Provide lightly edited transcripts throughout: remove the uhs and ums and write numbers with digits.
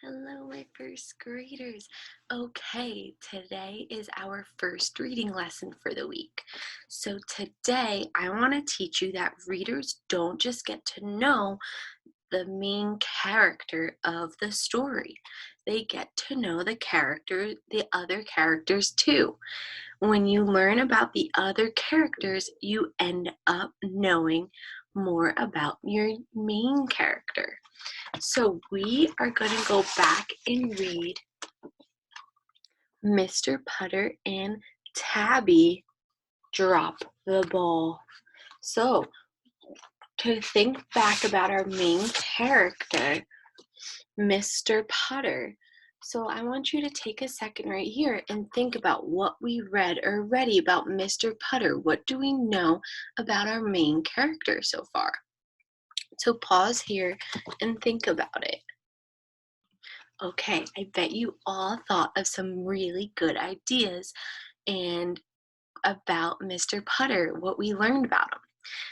Hello, my first graders. Okay, today is our first reading lesson for the week. So, today I want to teach you that readers don't just get to know the main character of the story, they get to know the other characters too. When you learn about the other characters, you end up knowing more about your main character. So we are going to go back and read Mr. Putter and Tabby Drop the Ball. So to think back about our main character, Mr. Putter. So I want you to take a second right here and think about what we read already about Mr. Putter. What do we know about our main character so far? So pause here and think about it. Okay, I bet you all thought of some really good ideas and about Mr. Putter, what we learned about him.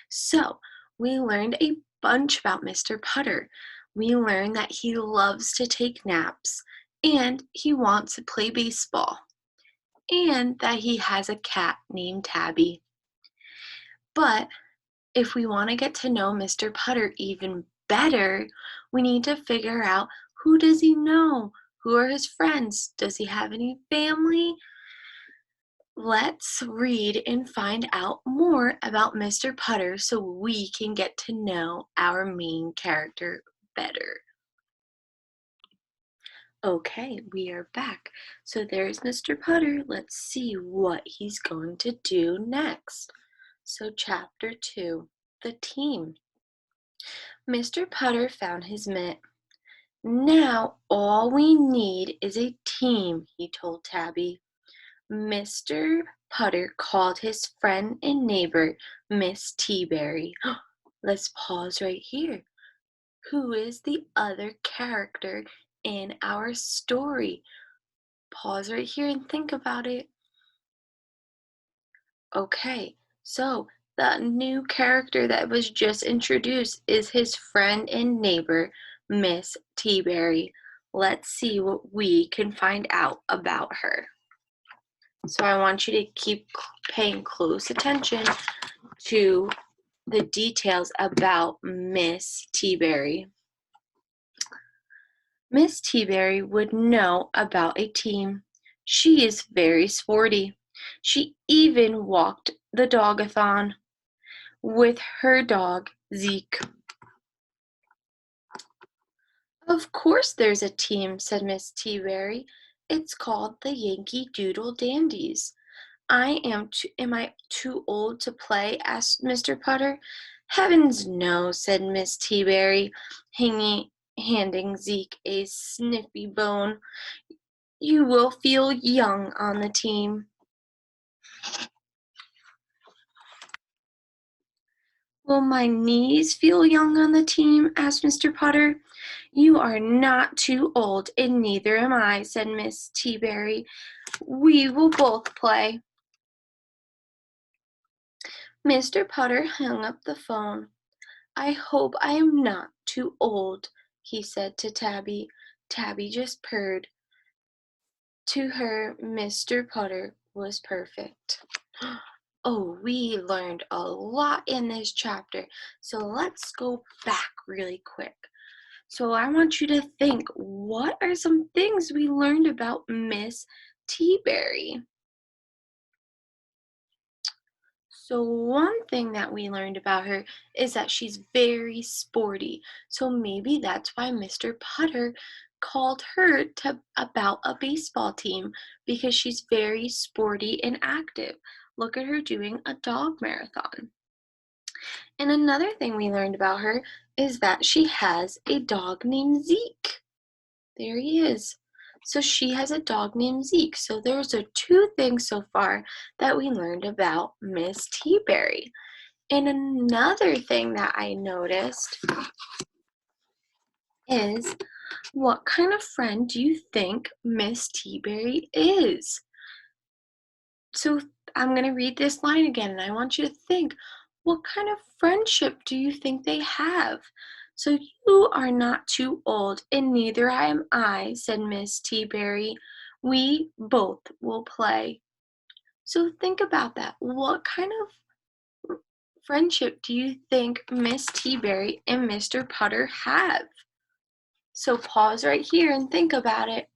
So, we learned a bunch about Mr. Putter. We learned that he loves to take naps and he wants to play baseball and that he has a cat named Tabby. But if we want to get to know Mr. Putter even better, we need to figure out, who does he know? Who are his friends? Does he have any family? Let's read and find out more about Mr. Putter so we can get to know our main character better. Okay, we are back. So there's Mr. Putter. Let's see what he's going to do next. So, Chapter 2, The Team. Mr. Putter found his mitt. Now all we need is a team, he told Tabby. Mr. Putter called his friend and neighbor, Miss Teaberry. Let's pause right here. Who is the other character in our story? Pause right here and think about it. Okay, so the new character that was just introduced is his friend and neighbor, Miss Teaberry. Let's see what we can find out about her. So I want you to keep paying close attention to the details about Miss Teaberry. Miss Teaberry would know about a team. She is very sporty. She even walked the dogathon with her dog, Zeke. Of course there's a team, said Miss Teaberry. It's called the Yankee Doodle Dandies. Am I too old to play? Asked Mr. Putter. Heavens no, said Miss Teaberry, handing Zeke a snippy bone. You will feel young on the team. Will my knees feel young on the team? Asked Mr. Putter. You are not too old, and neither am I, said Miss Teaberry. We will both play. Mr. Putter hung up the phone. I hope I am not too old, he said to Tabby. Tabby just purred. To her, Mr. Putter was perfect. Oh, we learned a lot in this chapter, so let's go back really quick. So I want you to think, what are some things we learned about Miss Teaberry? So one thing that we learned about her is that she's very sporty. So maybe that's why Mr. Putter called her about a baseball team, because she's very sporty and active. Look at her doing a dog marathon. And another thing we learned about her is that she has a dog named Zeke. There he is. So she has a dog named Zeke. So those are two things so far that we learned about Miss Teaberry. And another thing that I noticed is, what kind of friend do you think Miss Teaberry is? So I'm going to read this line again, and I want you to think, what kind of friendship do you think they have? "So you are not too old, and neither am I," said Miss Teaberry. "We both will play." So think about that. What kind of friendship do you think Miss Teaberry and Mr. Putter have? So pause right here and think about it.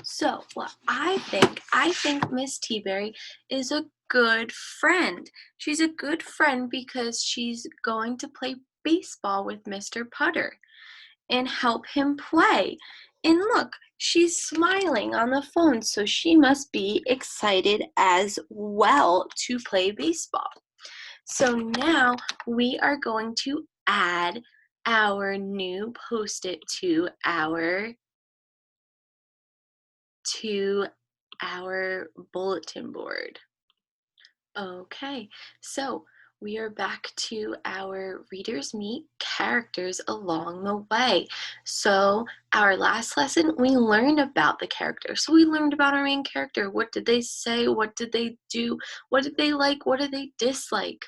So, what I think Miss Teaberry is a good friend. She's a good friend because she's going to play baseball with Mr. Putter and help him play. And look, she's smiling on the phone, so she must be excited as well to play baseball. So now we are going to add our new post-it to our bulletin board. Okay, so we are back to our readers meet characters along the way. So our last lesson, we learned about the character. So we learned about our main character. What did they say? What did they do? What did they like? What did they dislike?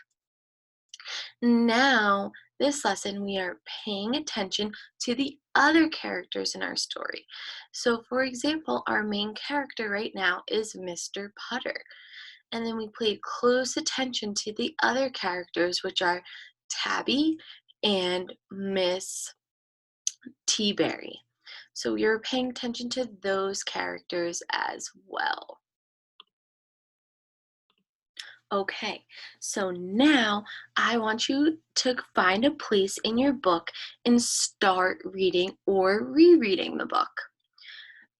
Now, this lesson, we are paying attention to the other characters in our story. So, for example, our main character right now is Mr. Putter. And then we paid close attention to the other characters, which are Tabby and Miss Teaberry. So, we are paying attention to those characters as well. Okay, so now I want you to find a place in your book and start reading or rereading the book.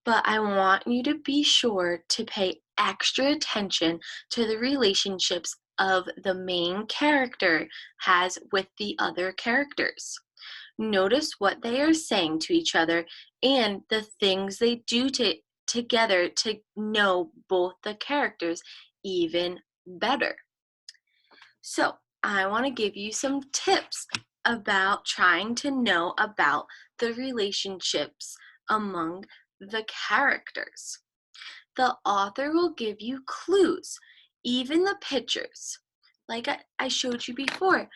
But I want you to be sure to pay extra attention to the relationships of the main character has with the other characters. Notice what they are saying to each other and the things they do together to know both the characters even better. So, I want to give you some tips about trying to know about the relationships among the characters. The author will give you clues, even the pictures. Like I showed you before,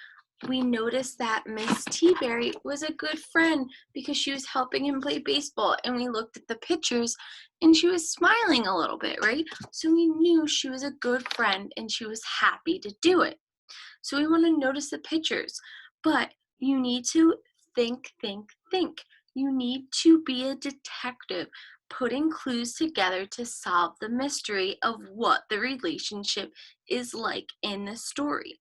we noticed that Miss Teaberry was a good friend because she was helping him play baseball, and we looked at the pictures and she was smiling a little bit, right? So we knew she was a good friend and she was happy to do it. So we want to notice the pictures, but you need to think, think, think. You need to be a detective, putting clues together to solve the mystery of what the relationship is like in the story.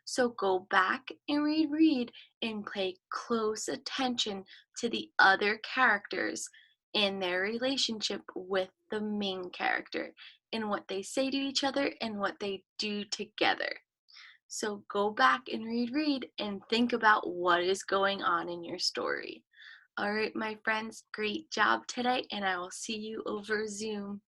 So go back and reread and pay close attention to the other characters in their relationship with the main character and what they say to each other and what they do together. So go back and reread and think about what is going on in your story. All right, my friends, great job today, and I will see you over Zoom.